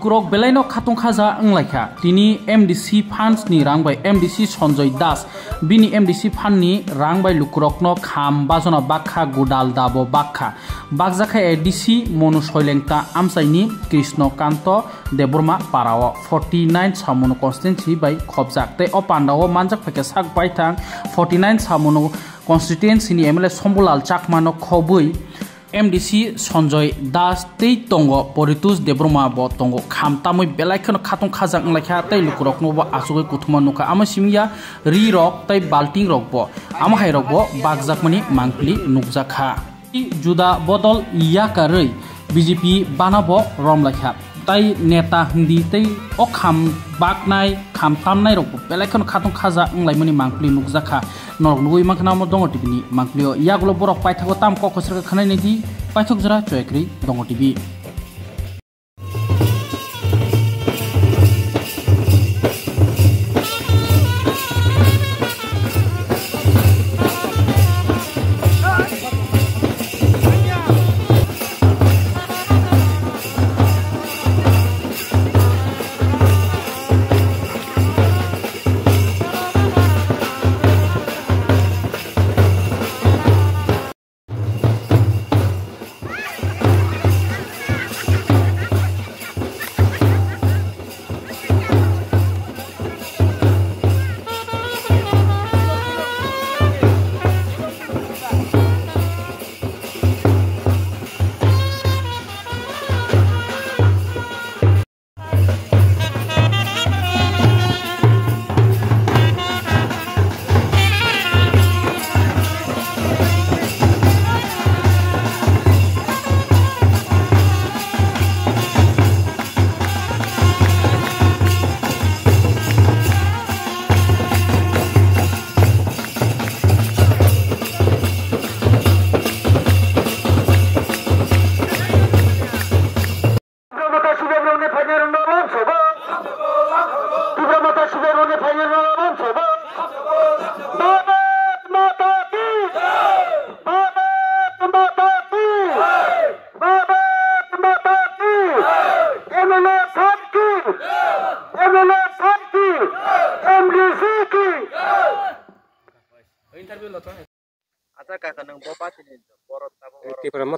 Kurok Belaino Katungkaza Anglaika, Tini MDC funds ni rang by MDC Sonjoy Das, Bini MDC fund ni rang by Lukurokno Kham Bazona Bakha Gudal Dabo Bakha, Bakzaka ADC Monu Soilengta Amsaini Krishno Kanto Deburma Parawa 49 Samuno constituency by Khobjak, Te Opandawo Manjak Pekesak Baitang 49 Samuno constituency ni MLA Sombulal Chakmano Khobui. MDC Sonjoy Das tei tongo Poritus Debroma bo tongo kham tamoi belaikhano khatung khajak nglaikha tei lukurok no bo asugoi kuthuma nuka ama simia ri rok tei balting rok bo ama hai rok bo bakjakmani mangpli nukjakha juda bodol yakarei BJP banabo romlaikha tai neta hindi tei o kham baknai kham tamnai rok bo belaikhano khatung khaja nglaimani mangpli nukjakha norok nugui makhna mo dongo tibini mangplio yagulo borok paithago tam kokosra khanai nedi paithok jara choikri dongo tibi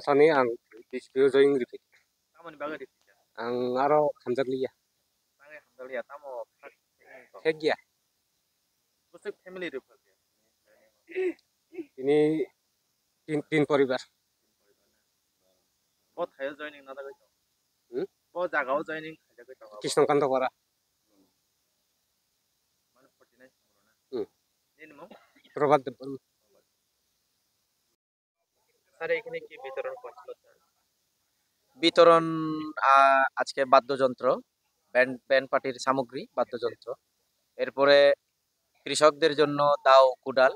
Thani ang dispute join gitu. Taman baga di. Ang aro hamzaliya. Sangai hamzaliya tamo hegya. Busuk family report. Ini tin poribar. Both higher joining nada gitu. Both jagao joining haja gitu. Krishno Kanto kora. Mana 49 semua. Ini mau. Probat depan. বিতরণ আজকে বাদ্যযন্ত্র band পার্টির সামগ্রী বাদ্যযন্ত্র এরপরে কৃষকদের জন্য দাও কুডাল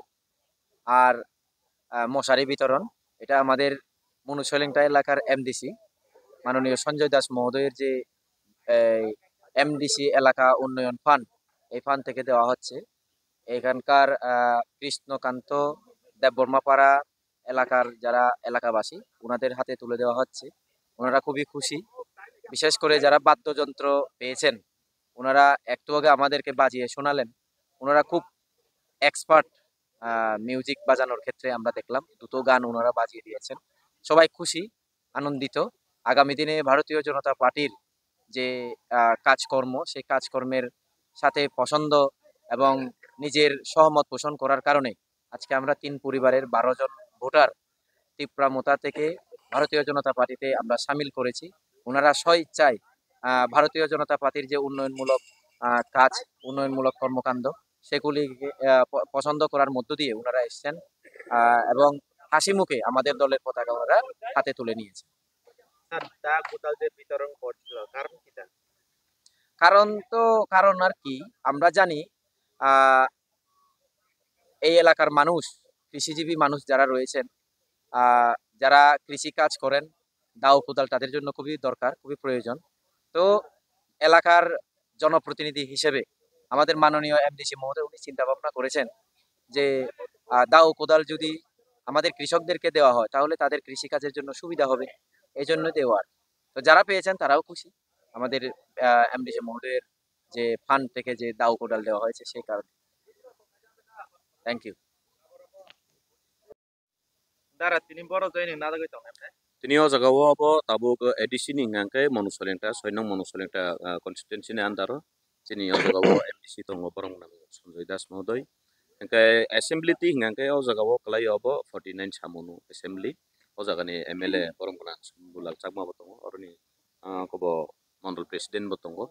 আর মশারি বিতরণ এটা আমাদের মনুসলেংটা এলাকার এমডিসি মাননীয় সঞ্জয় দাস মহোদয়ের যে এমডিসি এলাকা উন্নয়ন ফান্ড এই ফান্ড থেকে দেওয়া হচ্ছে এখানকার কৃষ্ণকান্ত দেববর্মাপাড়া এলাকার যারা এলাকাবাসী ওনাদের হাতে তুলে দেওয়া হচ্ছে ওনারা খুবই খুশি বিশেষ করে যারা বাদ্যযন্ত্র পেয়েছেন ওনারা একটু আগে আমাদেরকে বাজিয়ে শোনালেন ওনারা খুব এক্সপার্ট মিউজিক বাজানোর ক্ষেত্রে আমরা দেখলাম দুটো গান ওনারা বাজিয়ে দিয়েছেন সবাই খুশি আনন্দিত আগামী দিনে ভারতীয় জনতা পার্টির যে কাজকর্ম সেই কাজকর্মের সাথে পছন্দ এবং নিজের সহমত পোষণ করার কারণে আজকে আমরা 3 পরিবারের 12 জন ভোটার ত্রিপুরা থেকে ভারতীয় জনতা পার্টিতে আমরা শামিল করেছি ওনারা স্বইচ্ছায় ভারতীয় জনতা পার্টির যে উন্নয়নমূলক কাজ উন্নয়নমূলক কর্মকাণ্ড সেগুলি পছন্দ করার মধ্য দিয়ে ওনারা এসেছেন এবং হাসি মুখে আমাদের দলের পতাকা ওনারা হাতে তুলে নিয়েছেন বিতরণ করছিল কারণ আর কি আমরা জানি এই এলাকার মানুষ কৃষিজীবী মানুষ যারা রয়েছেন যারা কৃষি কাজ করেন দাও কোদাল তাদের জন্য খুবই দরকার খুবই প্রয়োজন তো এলাকার জনপ্রতিনিধি হিসেবে আমাদের মাননীয় এমডিসি মহোদয় উনি চিন্তা ভাবনা করেছেন যে দাও কোদাল যদি আমাদের কৃষকদেরকে দেওয়া হয় তাহলে তাদের কৃষি কাজের জন্য সুবিধা হবে এই জন্য দেওয়ার তো যারা পেয়েছেন তারাও খুশি আমাদের এমডিসি মহোদয়ের যে ফান্ড থেকে যে দাও কোডাল দেওয়া হয়েছে সেই কারণে। Thank you. Darat tini boro joining nada koi tong emne. Tini o jaga o abo tabuk edisi ni ngangke monusolengta soinong monusolengta constituency ni andaro tini o jaga o MDC tongo borong nang Sanjoy Das Mohodoy ngangke assembly ti ngangke o jaga o kalai abo 49 samunu assembly o jaga ni MLA borong nang Bulal Chakma botongo oroni kobo mondol president botongo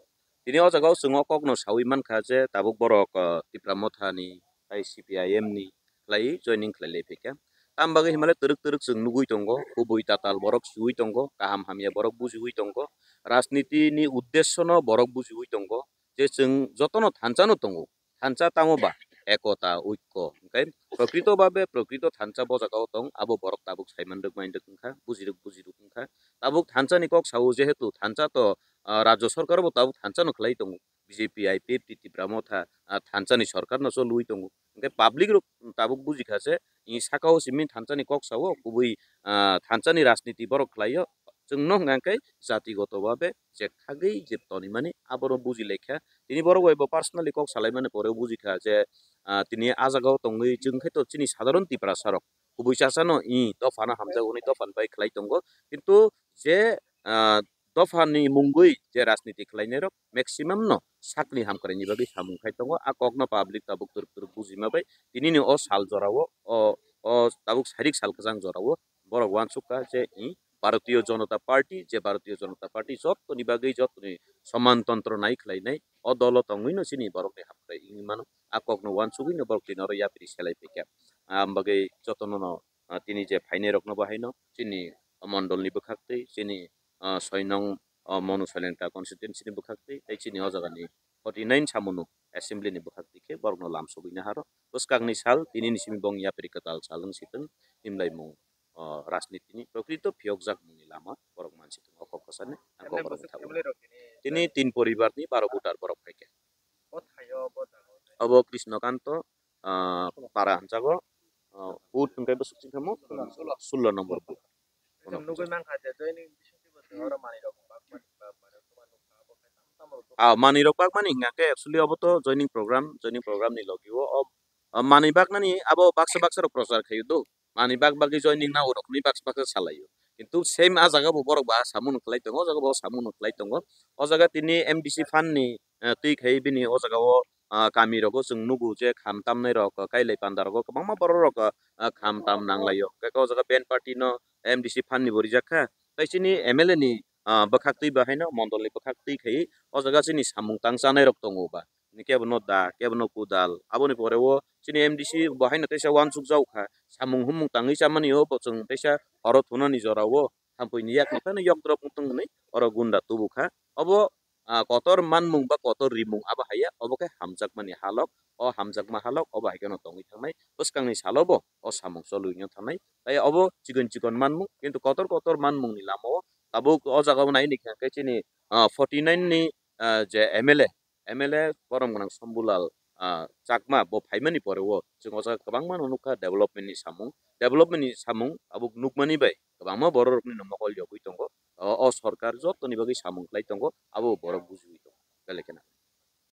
tini o jaga o sungo kokno sawi man khaje tabuk borok Tipramotha ni CPIM ni kalai joining kalai lepika Tambage himale teruk sung nugui tongo ubui tatal borok sui tongo kaham hamia borok buji hui tongo rasniti ni uddesho no borok buji hui tongo je sung jotono thancha no tongo thancha tamoba ekota uikko okay prokrito babe prokrito thancha bojagao tong abo borok tabuk saimanduk mainduk ungkha bujiruk ungkha tabuk thancha ni kok sau jehetu thancha to rajyo sarkar bo tabuk thancha no khlai tongo BJP IPF Tipramotha thancha ni sarkar no so lui tongo okay public ro tabuk buji khase I sakao simin thanchani kok sawo kubui thanchani rasniti borok khlaio jungno ngangkai jatigoto babe je khagei je toni mani aboro buji lekha tini borok ebo personally kok salai mane pore buji kha je tini ajagao tongui jungkhai to chini sadharon tipra sarok kubui chasano dofana hamjagoni dofan bai khlai tongo kintu je dofani mungui je rasniti khlainai rok maximum no sakni hamkrai ni bagi samung khai tongo a kokno public tabuk tur buji mabai tini ni o sal jorao o tabuk sarik sal kajang jorao borok wansukka je Bharatiya Janata Party je Bharatiya Janata Party jotto ni bagai jotto ni samantantra nai khlainai o dolo tongui no sini borok ni hamkrai mano a kokno wansugui no borok tinaro yapri selai pekya ambagai jotto no tini je phainai rok no bahaino sini mondol ni bukhaktei sini soinong monusolengta constituency ni bukhaktei tai sini o jaga ni 49 samunu assembly ni bukhakti ke borok no lamsogui na haro Puskang ni sal tini ni simi bong yapri katal salung siteng himlai mung rasniti ni prokrito phiokjak mungni lama borok mansi tong okok kasane angko borok thabu tini tin poribar ni 12 butar borok phaike abo Krishnakanto para hanjago booth tungkai besuk singkamo 16 nomor booth Nugui mang khaje joining bisuti bote ora mani rok manirok bak mani ngake actually abo to joining program ni logio manibak nani abo baksa rok prochar khayu do manibak bagi joining na urok ni baksa salayo কিন্তু same আ জায়গা বড় বা সামুন খলাই দङ জায়গা বড় সামুন খলাই দङ অ জায়গা তিনি MDC fund ni tui khai bini o jaga o kami rogo jung nugu je kham tamnai rok kailai pandar rok bangma bor rok kham tam nanglayo ka o jaga ben party no MDC fan ni bori jakha tai chini MLA ni bakhaktui bahaino mondol ni bakhaktui khai o jaga chini samung tangchanai rok tongo ba ni kebono da kebono kudal aboni pore o chini MDC bahaino taisa wansuk jaukha samung humung tangi chamani o bochung taisa horo thuna ni jora o hampoi ni yak nata yok drop mutung ni oro gunda tubukha obo kotor manmung ba kotor rimung aba haya obo ke hamjak mani halok o hamjak ma halok obo haikeno tongi thangnai puskang ni salobo o samung soluino thangnai tai obo chikon manmung kintu kotor manmung ni lamo tabuk o jaga nai ni khang chini 49 ni je MLA borom gonang Sambulal Chakma bo phaimani pore o jung o jaga kabangma nukha development ni samung abuk nukmani bai kabangma borok ni nomokol yogui tongo o sarkar jottoni bagi samung khlai tongo abo borok bujui tongo belekena